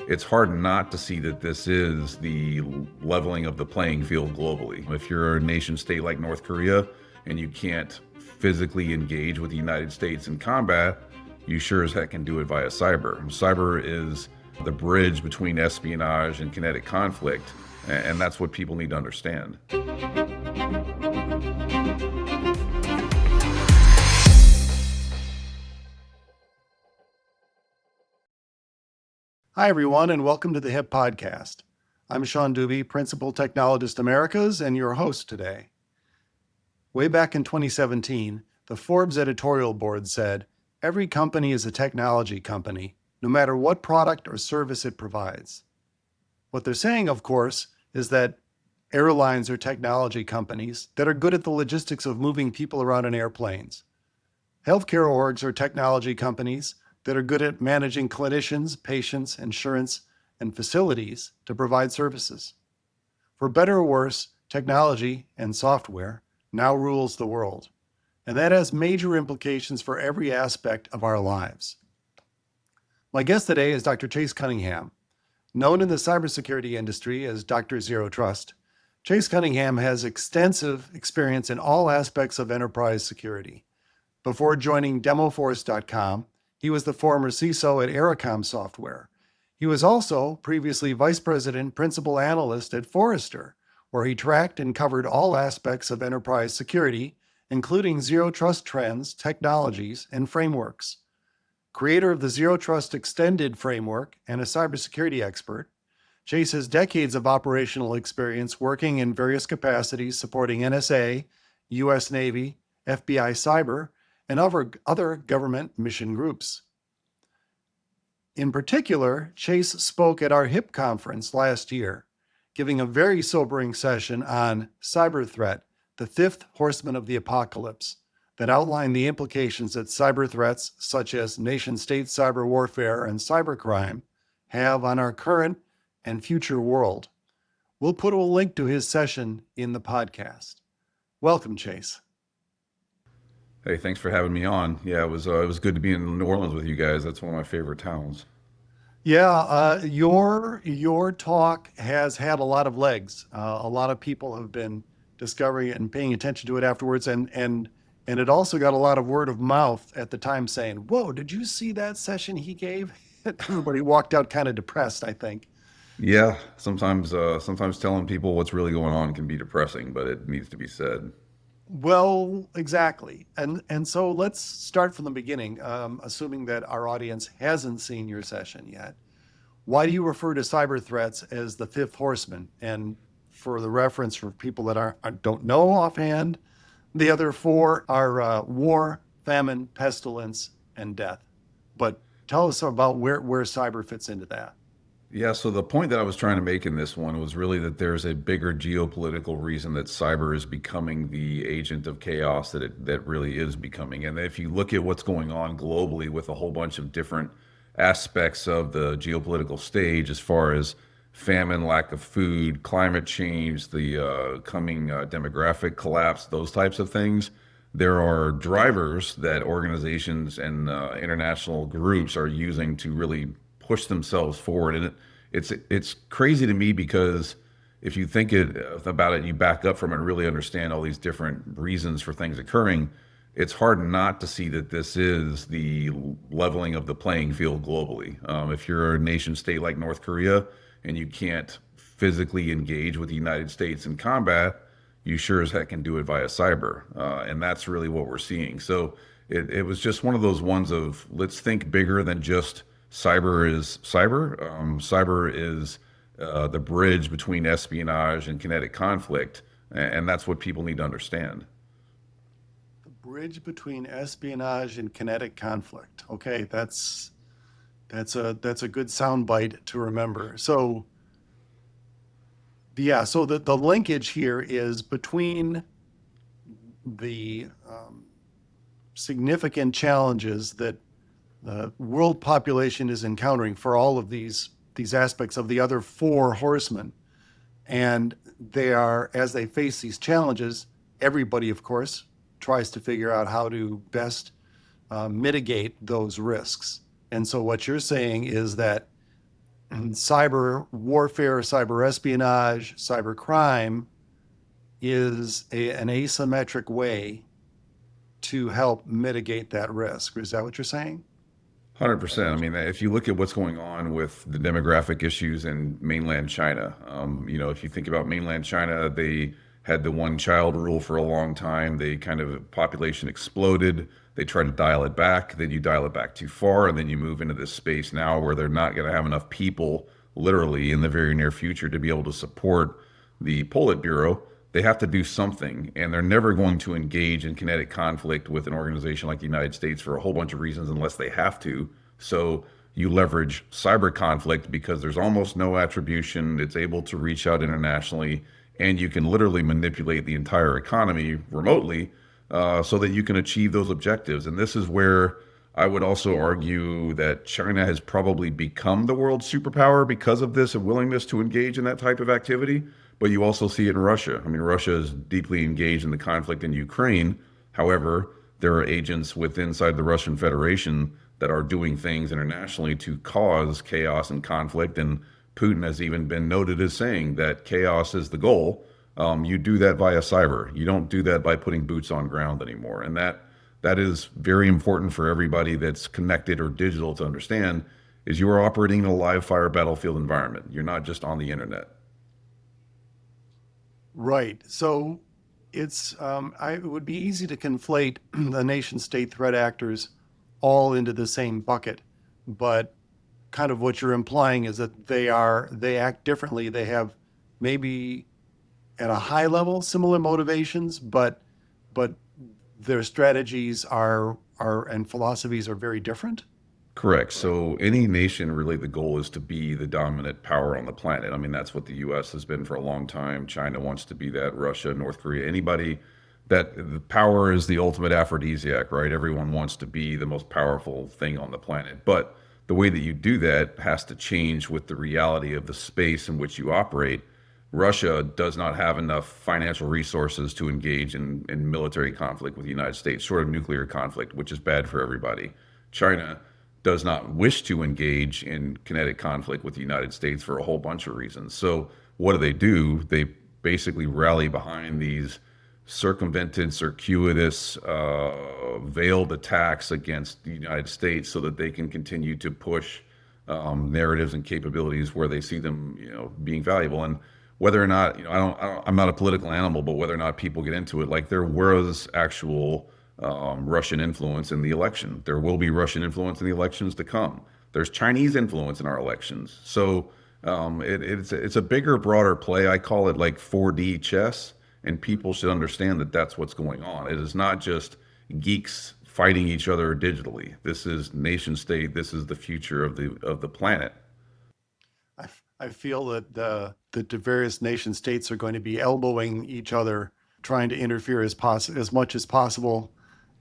it's hard not to see that this is the leveling of the playing field globally. If you're a nation state like North Korea and you can't physically engage with the United States in combat, you sure as heck can do it via cyber. Cyber is the bridge between espionage and kinetic conflict, and that's what people need to understand. Hi, everyone, and welcome to the HIP Podcast. I'm Sean Dubey, Principal Technologist Americas, and your host today. Way back in 2017, the Forbes editorial board said, "Every company is a technology company, no matter what product or service it provides." What they're saying, of course, is that airlines are technology companies that are good at the logistics of moving people around in airplanes. Healthcare orgs are technology companies that are good at managing clinicians, patients, insurance, and facilities to provide services. For better or worse, technology and software now rules the world, and that has major implications for every aspect of our lives. My guest today is Dr. Chase Cunningham. Known in the cybersecurity industry as Dr. Zero Trust, Chase Cunningham has extensive experience in all aspects of enterprise security. Before joining DemoForce.com, he was the former CSO at Ericom Software. He was also previously Vice President Principal Analyst at Forrester, where he tracked and covered all aspects of enterprise security, including zero trust trends, technologies, and frameworks. Creator of the Zero Trust Extended framework and a cybersecurity expert, Chase has decades of operational experience working in various capacities supporting NSA, U.S. Navy, FBI Cyber, and other government mission groups. In particular, Chase spoke at our HIP conference last year, giving a very sobering session on cyber threat, the fifth horseman of the apocalypse, that outlined the implications that cyber threats such as nation-state cyber warfare and cybercrime have on our current and future world. We'll put a link to his session in the podcast. Welcome, Chase. Hey, thanks for having me on. Yeah, it was good to be in New Orleans with you guys. That's one of my favorite towns. Yeah, your talk has had a lot of legs. A lot of people have been discovering it and paying attention to it afterwards, and it also got a lot of word of mouth at the time saying, "Whoa, did you see that session he gave?" Everybody walked out kind of depressed, I think. Yeah, sometimes telling people what's really going on can be depressing, but it needs to be said. Well, exactly. And so let's start from the beginning, assuming that our audience hasn't seen your session yet. Why do you refer to cyber threats as the fifth horseman? And for the reference for people that don't know offhand, the other four are war, famine, pestilence, and death. But tell us about where cyber fits into that. Yeah, so the point that I was trying to make in this one was really that there's a bigger geopolitical reason that cyber is becoming the agent of chaos that really is becoming. And if you look at what's going on globally with a whole bunch of different aspects of the geopolitical stage, as far as famine, lack of food, climate change, the coming demographic collapse, those types of things, there are drivers that organizations and international groups are using to really push themselves forward. And it's crazy to me because if you think about it, you back up from it and really understand all these different reasons for things occurring. It's hard not to see that this is the leveling of the playing field globally. If you're a nation state like North Korea and you can't physically engage with the United States in combat, you sure as heck can do it via cyber. And that's really what we're seeing. So it was just one of those ones of let's think bigger than just cyber is cyber. Cyber is the bridge between espionage and kinetic conflict, and that's what people need to understand. The bridge between espionage and kinetic conflict. Okay, that's a good soundbite to remember. So the linkage here is between the significant challenges that the world population is encountering for all of these aspects of the other four horsemen. And as they face these challenges, everybody, of course, tries to figure out how to best mitigate those risks. And so what you're saying is that cyber warfare, cyber espionage, cyber crime is an asymmetric way to help mitigate that risk. Is that what you're saying? 100%. I mean, if you look at what's going on with the demographic issues in mainland China, if you think about mainland China, they had the one child rule for a long time. They kind of population exploded. They try to dial it back. Then you dial it back too far, and then you move into this space now where they're not going to have enough people, literally, in the very near future to be able to support the Politburo. They have to do something, and they're never going to engage in kinetic conflict with an organization like the United States for a whole bunch of reasons unless they have to. So you leverage cyber conflict because there's almost no attribution. It's able to reach out internationally, and you can literally manipulate the entire economy remotely so that you can achieve those objectives. And this is where I would also argue that China has probably become the world superpower because of this willingness to engage in that type of activity. But you also see it in Russia. I mean, Russia is deeply engaged in the conflict in Ukraine. However, there are agents inside the Russian Federation that are doing things internationally to cause chaos and conflict. And Putin has even been noted as saying that chaos is the goal. You do that via cyber. You don't do that by putting boots on ground anymore. And that is very important for everybody that's connected or digital to understand is you are operating in a live fire battlefield environment. You're not just on the internet. Right. So it would be easy to conflate the nation state threat actors all into the same bucket, but kind of what you're implying is that they act differently. They have maybe at a high level similar motivations, but their strategies are and philosophies are very different. Correct. So any nation, really, the goal is to be the dominant power on the planet. I mean, that's what the U.S. has been for a long time. China wants to be that. Russia, North Korea, anybody that the power is the ultimate aphrodisiac, right? Everyone wants to be the most powerful thing on the planet. But the way that you do that has to change with the reality of the space in which you operate. Russia does not have enough financial resources to engage in military conflict with the United States, short of nuclear conflict, which is bad for everybody. China does not wish to engage in kinetic conflict with the United States for a whole bunch of reasons. So what do? They basically rally behind these circumvented, circuitous, veiled attacks against the United States so that they can continue to push narratives and capabilities where they see them, being valuable. And whether or not, I'm not a political animal, but whether or not people get into it, like there was actual Russian influence in the election. There will be Russian influence in the elections to come. There's Chinese influence in our elections. So it's a bigger, broader play. I call it like 4D chess, and people should understand that that's what's going on. It is not just geeks fighting each other digitally. This is nation state. This is the future of the planet. I feel that the various nation states are going to be elbowing each other, trying to interfere as much as possible,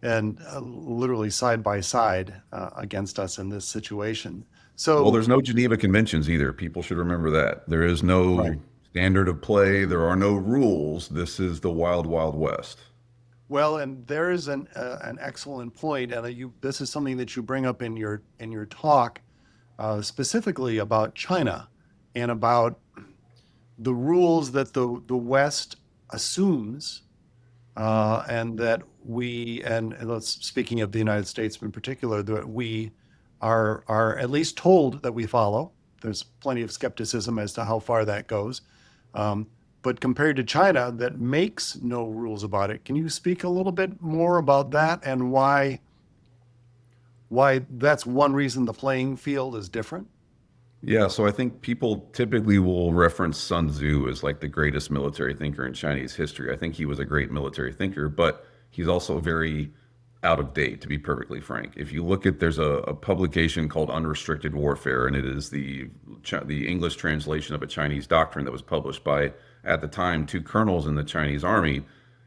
and literally side by side against us in this situation. Well, So, there's no Geneva Conventions either. People should remember that. There is right. no standard of play. There are no rules. This is the wild, wild west. Well, and there is an excellent point, and this is something that you bring up in your talk, specifically about China and about the rules that the West assumes, and that speaking of the United States in particular, that we are at least told that we follow. There's plenty of skepticism as to how far that goes. But compared to China, that makes no rules about it. Can you speak a little bit more about that and why that's one reason the playing field is different? Yeah, so I think people typically will reference Sun Tzu as like the greatest military thinker in Chinese history. I think he was a great military thinker, but he's also very out of date, to be perfectly frank. If you look at, there's a publication called Unrestricted Warfare, and it is the English translation of a Chinese doctrine that was published by, at the time, two colonels in the Chinese army.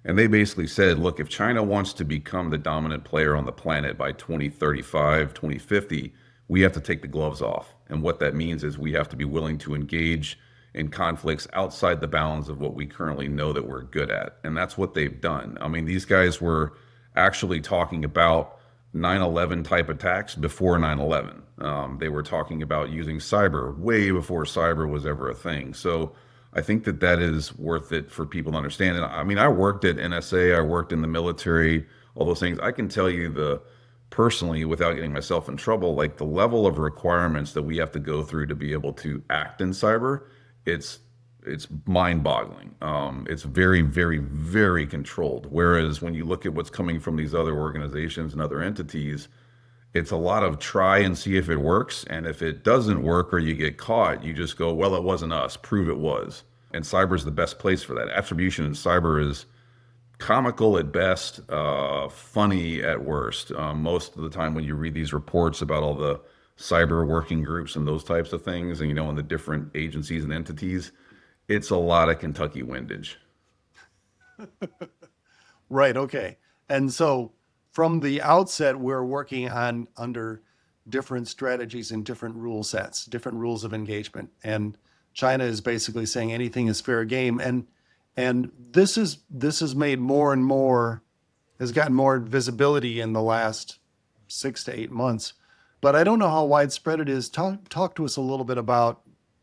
And they basically said, look, if China wants to become the dominant player on the planet by 2035, 2050, we have to take the gloves off. And what that means is we have to be willing to engage in conflicts outside the bounds of what we currently know that we're good at. And that's what they've done. I mean, these guys were actually talking about 9/11 type attacks before 9/11. They were talking about using cyber way before cyber was ever a thing. So I think that that is worth it for people to understand. And I mean, I worked at NSA, I worked in the military, all those things. I can tell you the personally, without getting myself in trouble, like the level of requirements that we have to go through to be able to act in cyber, it's it's mind-boggling. It's very, very, very controlled. Whereas when you look at what's coming from these other organizations and other entities, it's a lot of try and see if it works. And if it doesn't work or you get caught, you just go, well, it wasn't us, prove it was. And cyber is the best place for that. Attribution in cyber is comical at best, funny at worst. Most of the time when you read these reports about all the cyber working groups and those types of things, and in the different agencies and entities, it's a lot of Kentucky windage. Right. Okay. And so from the outset, we're working on under different strategies and different rule sets, different rules of engagement. And China is basically saying anything is fair game. And this is made more and more, has gotten more visibility in the last 6 to 8 months. But I don't know how widespread it is. Talk to us a little bit about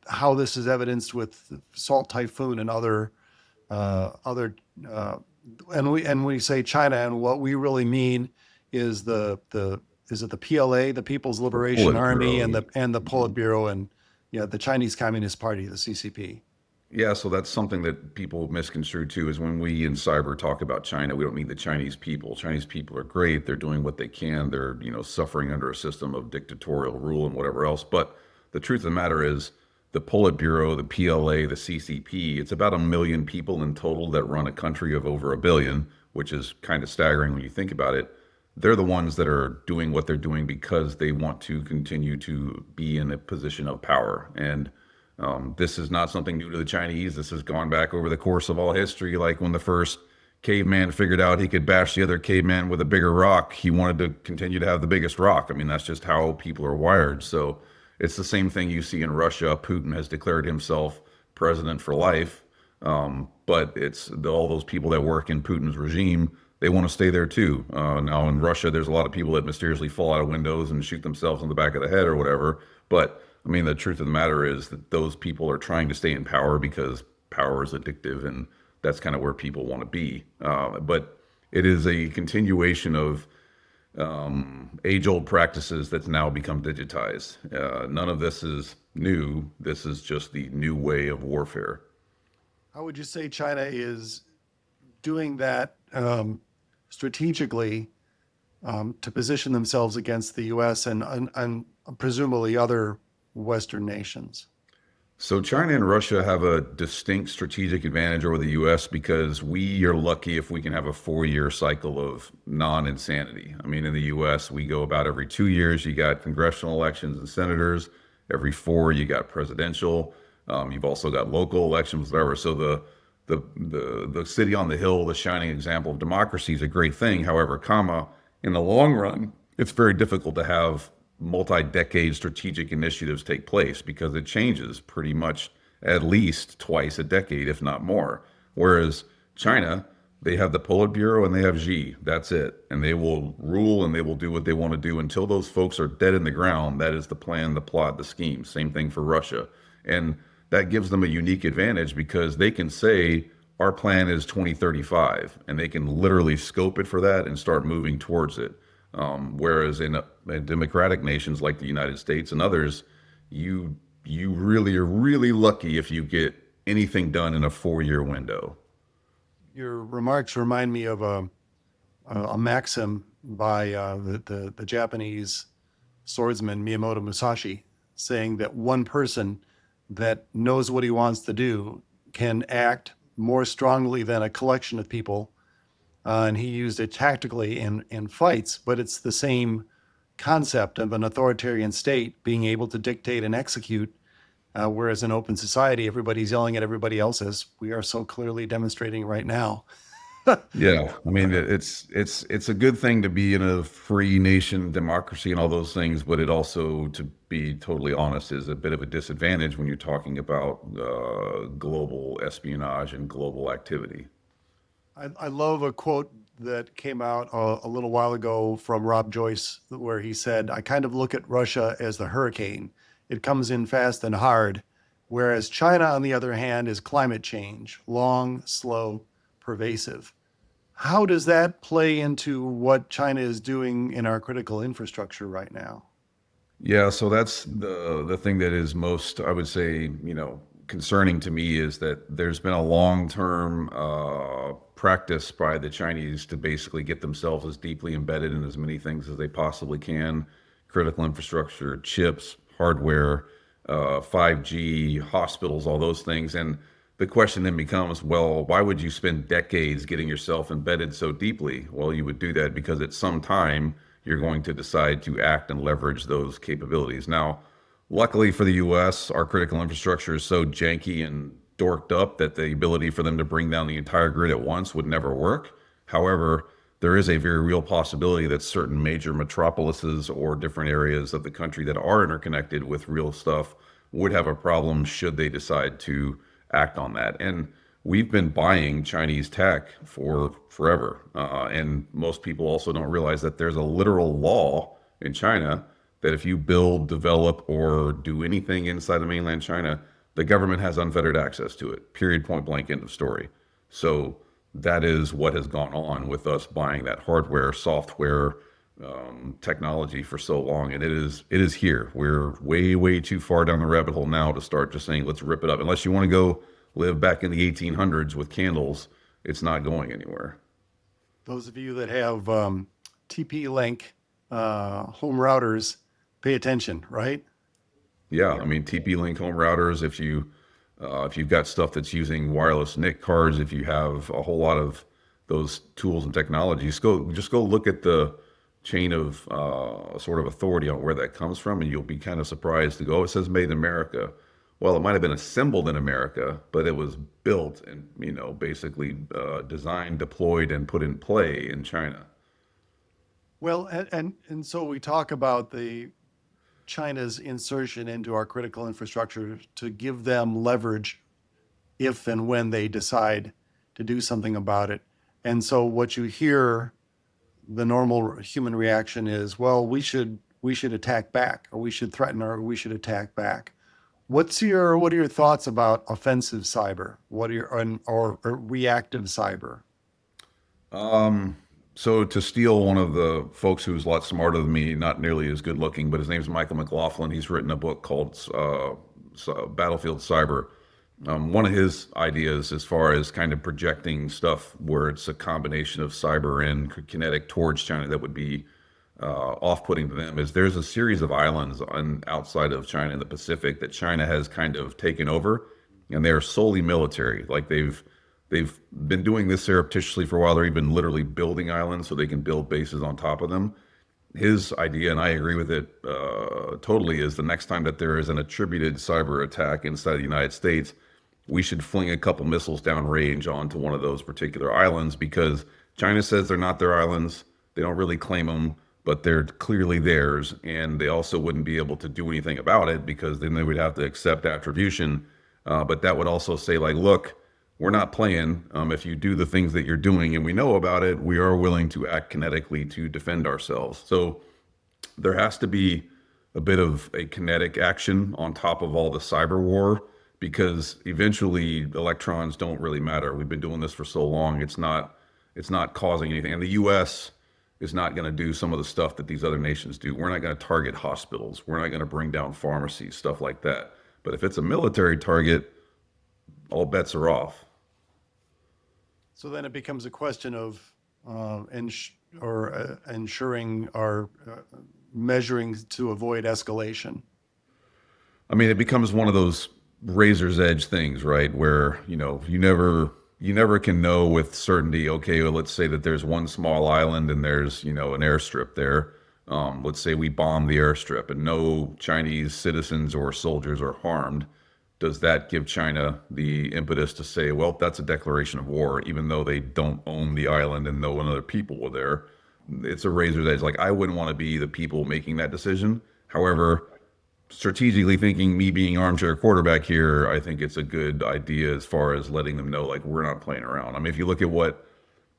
how this is evidenced with Salt Typhoon and other and we say China, and what we really mean is the is it the PLA, the People's Liberation Army, and the Politburo, and the Chinese Communist Party, the CCP. Yeah, so that's something that people misconstrue too, is when we in cyber talk about China, we don't mean the Chinese people. Chinese people are great. They're doing what they can. They're, suffering under a system of dictatorial rule and whatever else. But the truth of the matter is the Politburo, the PLA, the CCP, it's about 1 million people in total that run a country of over 1 billion, which is kind of staggering when you think about it. They're the ones that are doing what they're doing because they want to continue to be in a position of power. And this is not something new to the Chinese. This has gone back over the course of all history. Like when the first caveman figured out he could bash the other caveman with a bigger rock, he wanted to continue to have the biggest rock. I mean, that's just how people are wired. So it's the same thing you see in Russia. Putin has declared himself president for life. But it's all those people that work in Putin's regime, they want to stay there too. Now in Russia, there's a lot of people that mysteriously fall out of windows and shoot themselves in the back of the head or whatever. But I mean, the truth of the matter is that those people are trying to stay in power because power is addictive, and that's kind of where people want to be. But it is a continuation of age-old practices that's now become digitized. None of this is new. This is just the new way of warfare. How would you say China is doing that strategically to position themselves against the U.S. and presumably other Western nations? So China and Russia have a distinct strategic advantage over the U.S. because we are lucky if we can have a 4-year cycle of non-insanity. I mean, in the U.S., we go about every 2 years. You got congressional elections and senators. Every 4, you got presidential. You've also got local elections, whatever. So the city on the hill, the shining example of democracy, is a great thing. However, in the long run, it's very difficult to have multi-decade strategic initiatives take place because it changes pretty much at least twice a decade, if not more. Whereas China, they have the Politburo and they have Xi. That's it. And they will rule and they will do what they want to do until those folks are dead in the ground. That is the plan, the plot, the scheme. Same thing for Russia. And that gives them a unique advantage because they can say, our plan is 2035, and they can literally scope it for that and start moving towards it. Whereas in democratic nations like the United States and others, you really are really lucky if you get anything done in a 4-year window. Your remarks remind me of a maxim by the Japanese swordsman Miyamoto Musashi, saying that one person that knows what he wants to do can act more strongly than a collection of people. And he used it tactically in fights, but it's the same concept of an authoritarian state being able to dictate and execute, whereas in open society, everybody's yelling at everybody else, as we are so clearly demonstrating right now. Yeah, I mean, it's a good thing to be in a free nation, democracy, and all those things, but it also, to be totally honest, is a bit of a disadvantage when you're talking about global espionage and global activity. I love a quote that came out a little while ago from Rob Joyce, where he said, I kind of look at Russia as the hurricane. It comes in fast and hard, whereas China, on the other hand, is climate change, long, slow, pervasive. How does that play into what China is doing in our critical infrastructure right now? Yeah, so that's the thing that is most, I would say, concerning to me is that there's been a long-term practice by the Chinese to basically get themselves as deeply embedded in as many things as they possibly can, critical infrastructure, chips, hardware, 5G, hospitals, all those things. And the question then becomes, well, why would you spend decades getting yourself embedded so deeply? Well, you would do that because at some time you're going to decide to act and leverage those capabilities. Now, luckily for the US, our critical infrastructure is so janky and dorked up that the ability for them to bring down the entire grid at once would never work. However, there is a very real possibility that certain major metropolises or different areas of the country that are interconnected with real stuff would have a problem should they decide to act on that. And we've been buying Chinese tech for forever. And most people also don't realize that there's a literal law in China that if you build, develop, or do anything inside of mainland China, the government has unfettered access to it. Period, point blank, end of story. So that is what has gone on with us buying that hardware, software, technology for so long, and it is here. We're way too far down the rabbit hole now to start just saying let's rip it up. Unless you want to go live back in the 1800s with candles, it's not going anywhere. Those of you that have TP-Link home routers, pay attention, right? Yeah, I mean TP-Link home routers. If you've got stuff that's using wireless NIC cards, if you have a whole lot of those tools and technologies, just go look at the chain of sort of authority on where that comes from, and you'll be kind of surprised to go, oh, it says made in America. Well, it might have been assembled in America, but it was built and basically designed, deployed, and put in play in China. Well, and so we talk about the China's insertion into our critical infrastructure to give them leverage if and when they decide to do something about it. And so what you hear, the normal human reaction is, well, we should attack back, or we should threaten, or we should attack back. What are your thoughts about offensive cyber? Or reactive cyber? So to steal one of the folks who's a lot smarter than me, not nearly as good looking, but his name's Michael McLaughlin. He's written a book called Battlefield Cyber. One of his ideas, as far as kind of projecting stuff where it's a combination of cyber and kinetic towards China that would be off-putting to them, is there's a series of islands outside of China in the Pacific that China has kind of taken over, and they're solely military. Like they've been doing this surreptitiously for a while. They're even literally building islands so they can build bases on top of them. His idea, and I agree with it totally, is the next time that there is an attributed cyber attack inside the United States, we should fling a couple missiles downrange onto one of those particular islands, because China says they're not their islands. They don't really claim them, but they're clearly theirs. And they also wouldn't be able to do anything about it because then they would have to accept attribution. But that would also say, like, look, we're not playing. If you do the things that you're doing and we know about it, we are willing to act kinetically to defend ourselves. So there has to be a bit of a kinetic action on top of all the cyber war, because eventually electrons don't really matter. We've been doing this for so long. It's not causing anything. And the US is not going to do some of the stuff that these other nations do. We're not going to target hospitals. We're not going to bring down pharmacies, stuff like that. But if it's a military target, all bets are off. So then it becomes a question of ensuring or measuring to avoid escalation. I mean, it becomes one of those razor's edge things, right? Where, you never can know with certainty, okay, well, let's say that there's one small island and there's, an airstrip there. Let's say we bomb the airstrip and no Chinese citizens or soldiers are harmed. Does that give China the impetus to say, well, that's a declaration of war, even though they don't own the island and no other people were there? It's a razor's edge. Like, I wouldn't want to be the people making that decision. However, strategically thinking, me being armchair quarterback here, I think it's a good idea as far as letting them know, like, we're not playing around. I mean, if you look at what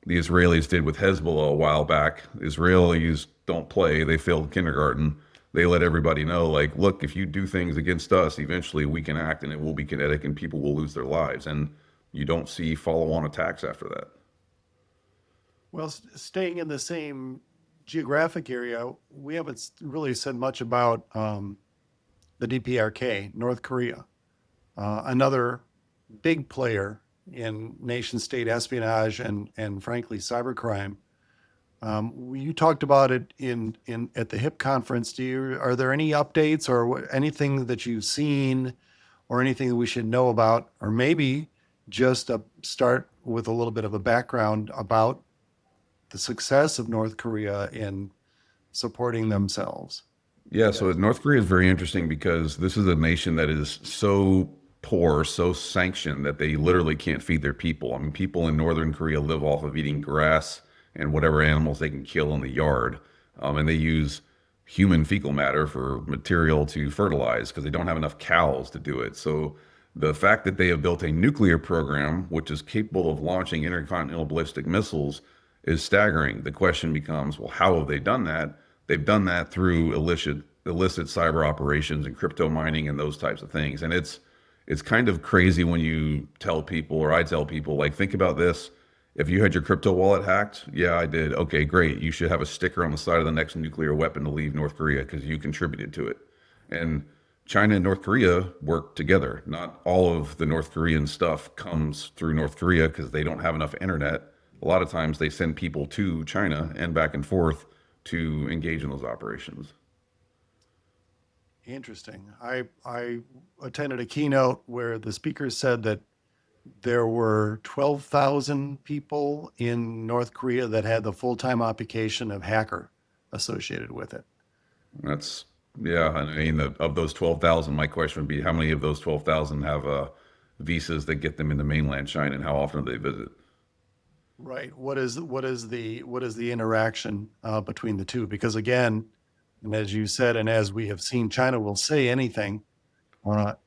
the Israelis did with Hezbollah a while back. Israelis don't play. They failed kindergarten. They let everybody know, like, look, if you do things against us, eventually we can act and it will be kinetic and people will lose their lives. And you don't see follow-on attacks after that. Well, staying in the same geographic area, we haven't really said much about the DPRK, North Korea, another big player in nation state espionage and frankly, cybercrime. You talked about it in at the HIP conference. Are there any updates or anything that you've seen or anything that we should know about, or maybe just start with a little bit of a background about the success of North Korea in supporting themselves? Yeah, so North Korea is very interesting because this is a nation that is so poor, so sanctioned that they literally can't feed their people. I mean, people in Northern Korea live off of eating grass and whatever animals they can kill in the yard. And they use human fecal matter for material to fertilize because they don't have enough cows to do it. So the fact that they have built a nuclear program, which is capable of launching intercontinental ballistic missiles, is staggering. The question becomes, well, how have they done that? They've done that through illicit cyber operations and crypto mining and those types of things. And it's kind of crazy when you tell people, or I tell people, like, think about this. If you had your crypto wallet hacked, yeah, I did. Okay, great. You should have a sticker on the side of the next nuclear weapon to leave North Korea because you contributed to it. And China and North Korea work together. Not all of the North Korean stuff comes through North Korea because they don't have enough internet. A lot of times they send people to China and back and forth to engage in those operations. Interesting. I attended a keynote where the speaker said that there were 12,000 people in North Korea that had the full-time occupation of hacker associated with it. That's, yeah, I mean, of those 12,000, my question would be how many of those 12,000 have visas that get them into mainland China and how often do they visit? Right. What is the interaction between the two? Because again, and as you said, and as we have seen, China will say anything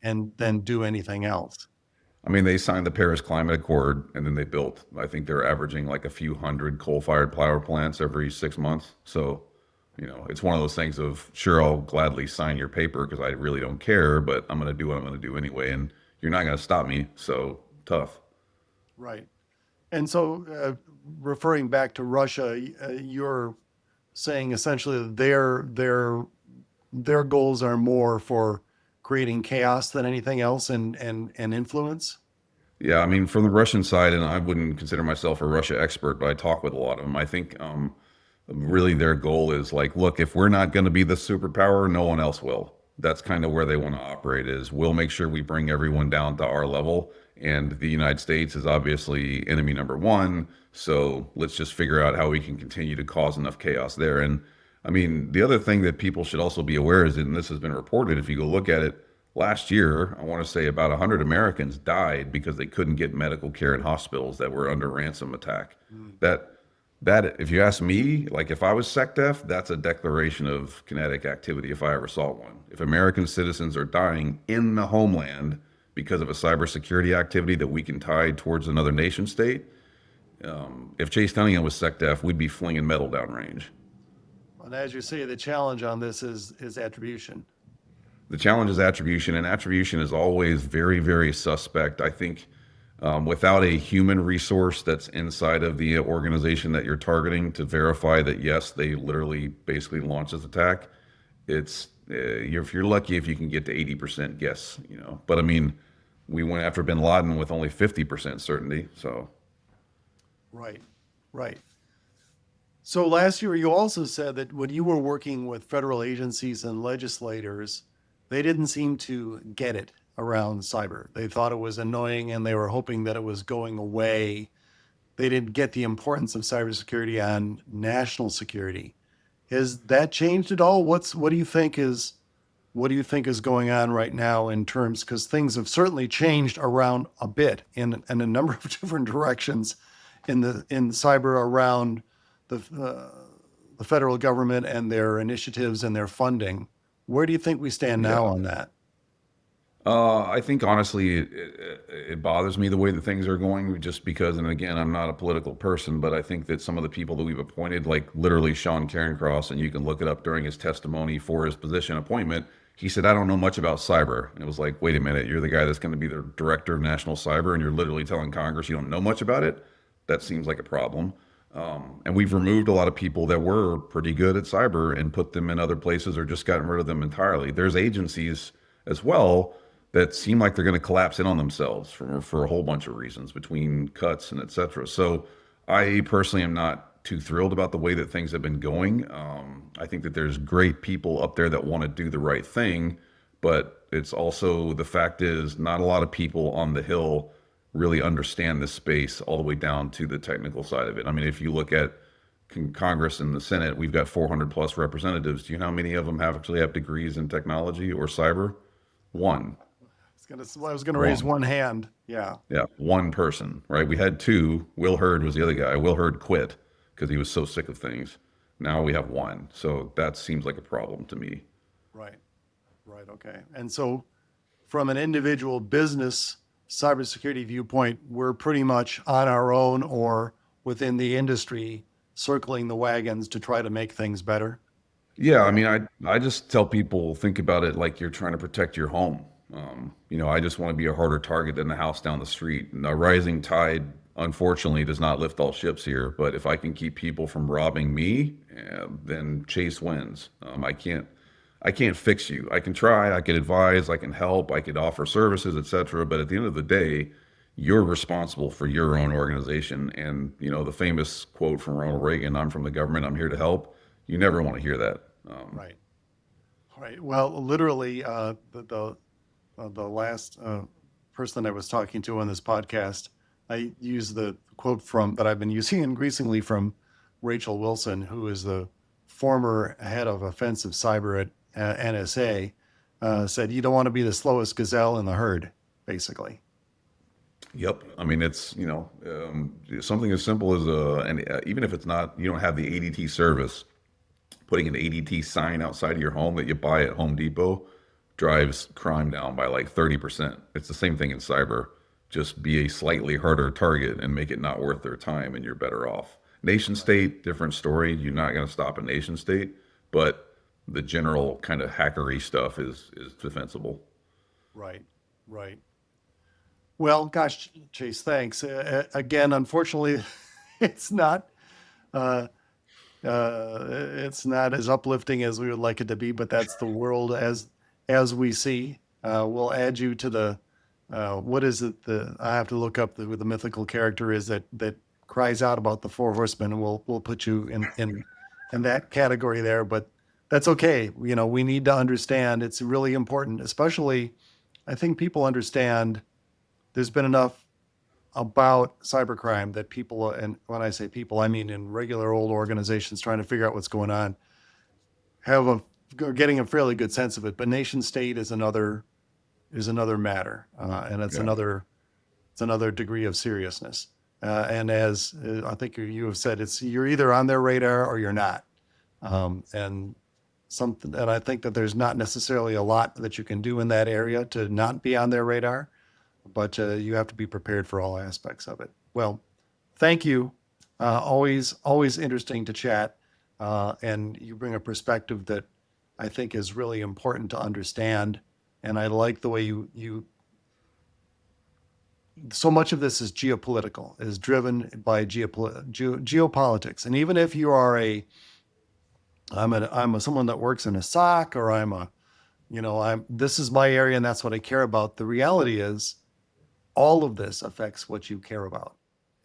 and then do anything else. I mean, they signed the Paris Climate Accord and then they built, I think they're averaging like a few hundred coal-fired power plants every 6 months. So, it's one of those things of, sure, I'll gladly sign your paper because I really don't care, but I'm going to do what I'm going to do anyway. And you're not going to stop me. So tough. Right. And so, referring back to Russia, you're saying essentially that their goals are more for creating chaos than anything else and influence. Yeah, I mean, from the Russian side, and I wouldn't consider myself a Russia expert, but I talk with a lot of them. I think really their goal is like, look, if we're not going to be the superpower, no one else will. That's kind of where they want to operate is we'll make sure we bring everyone down to our level. And the United States is obviously enemy number one. So let's just figure out how we can continue to cause enough chaos there. And I mean, the other thing that people should also be aware is, and this has been reported, if you go look at it, last year, I want to say about 100 Americans died because they couldn't get medical care in hospitals that were under ransom attack. That, if you ask me, like if I was SecDef, that's a declaration of kinetic activity if I ever saw one. If American citizens are dying in the homeland because of a cybersecurity activity that we can tie towards another nation state, if Chase Cunningham was SecDef, we'd be flinging metal downrange. And as you say, the challenge on this is attribution. The challenge is attribution, and attribution is always very, very suspect. I think without a human resource that's inside of the organization that you're targeting to verify that, yes, they literally basically launched this attack, if you're lucky if you can get to 80% guess, But I mean, we went after bin Laden with only 50% certainty, so. Right, right. So last year, you also said that when you were working with federal agencies and legislators, they didn't seem to get it around cyber. They thought it was annoying and they were hoping that it was going away. They didn't get the importance of cybersecurity on national security. Has that changed at all? What do you think is going on right now in terms, because things have certainly changed around a bit in a number of different directions in cyber around the federal government and their initiatives and their funding. Where do you think we stand now on that? I think honestly, it bothers me the way that things are going just because, and again, I'm not a political person, but I think that some of the people that we've appointed, like literally Sean Cairncross, and you can look it up during his testimony for his position appointment, he said, I don't know much about cyber. And it was like, wait a minute, you're the guy that's going to be the director of national cyber, and you're literally telling Congress you don't know much about it? That seems like a problem. And we've removed a lot of people that were pretty good at cyber and put them in other places or just gotten rid of them entirely. There's agencies as well that seem like they're going to collapse in on themselves for a whole bunch of reasons between cuts and et cetera. So I personally am not too thrilled about the way that things have been going. I think that there's great people up there that want to do the right thing, but it's also, the fact is, not a lot of people on the Hill really understand this space all the way down to the technical side of it. I mean, if you look at Congress and the Senate, we've got 400 plus representatives. Do you know how many of them actually have degrees in technology or cyber? One. I was gonna raise one hand. Yeah. Yeah, one person, right? We had two. Will Hurd was the other guy. Will Hurd quit because he was so sick of things. Now we have one. So that seems like a problem to me. Right. Right. Okay. And so from an individual business cybersecurity viewpoint, we're pretty much on our own or within the industry circling the wagons to try to make things better. Yeah, I mean, I just tell people, think about it like you're trying to protect your home. I just want to be a harder target than the house down the street. And a rising tide, unfortunately, does not lift all ships here. But if I can keep people from robbing me, then Chase wins. I can't fix you. I can try, I can advise, I can help, I could offer services, etc. But at the end of the day, you're responsible for your own organization. And the famous quote from Ronald Reagan, "I'm from the government, I'm here to help." You never want to hear that. Right. Right. Well, literally, the last person I was talking to on this podcast, I used the quote that I've been using increasingly from Rachel Wilson, who is the former head of offensive cyber at NSA, said, "You don't want to be the slowest gazelle in the herd," basically. Yep. I mean, it's, something as simple as, even if it's not, you don't have the ADT service, putting an ADT sign outside of your home that you buy at Home Depot drives crime down by like 30%. It's the same thing in cyber. Just be a slightly harder target and make it not worth their time, and you're better off. Nation state, different story. You're not going to stop a nation state, but the general kind of hackery stuff is defensible. Right, right. Well, gosh, Chase, thanks. Again, unfortunately, it's not as uplifting as we would like it to be, but that's the world as we see. We'll add you to the what is it? I have to look up who the mythical character is that cries out about the four horsemen, and we'll put you in that category there. But that's okay. We need to understand. It's really important, especially. I think people understand. There's been enough about cybercrime that people, and when I say people, I mean in regular old organizations trying to figure out what's going on, getting a fairly good sense of it. But nation state is another matter, and it's another degree of seriousness. And as I think you have said, you're either on their radar or you're not. And I think that there's not necessarily a lot that you can do in that area to not be on their radar, but you have to be prepared for all aspects of it. Well, thank you. Always interesting to chat. And you bring a perspective that I think is really important to understand. And I like the way you so much of this is geopolitical, is driven by geopolitics. And even if you are I'm someone that works in a SOC, or this is my area and that's what I care about. The reality is all of this affects what you care about.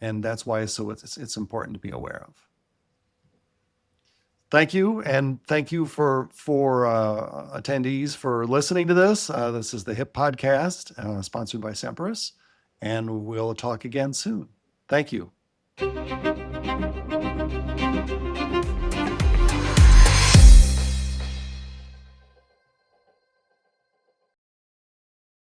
And that's why it's important to be aware of. Thank you. And thank you for attendees for listening to this. This is the HIP podcast, sponsored by Semperis, and we'll talk again soon. Thank you.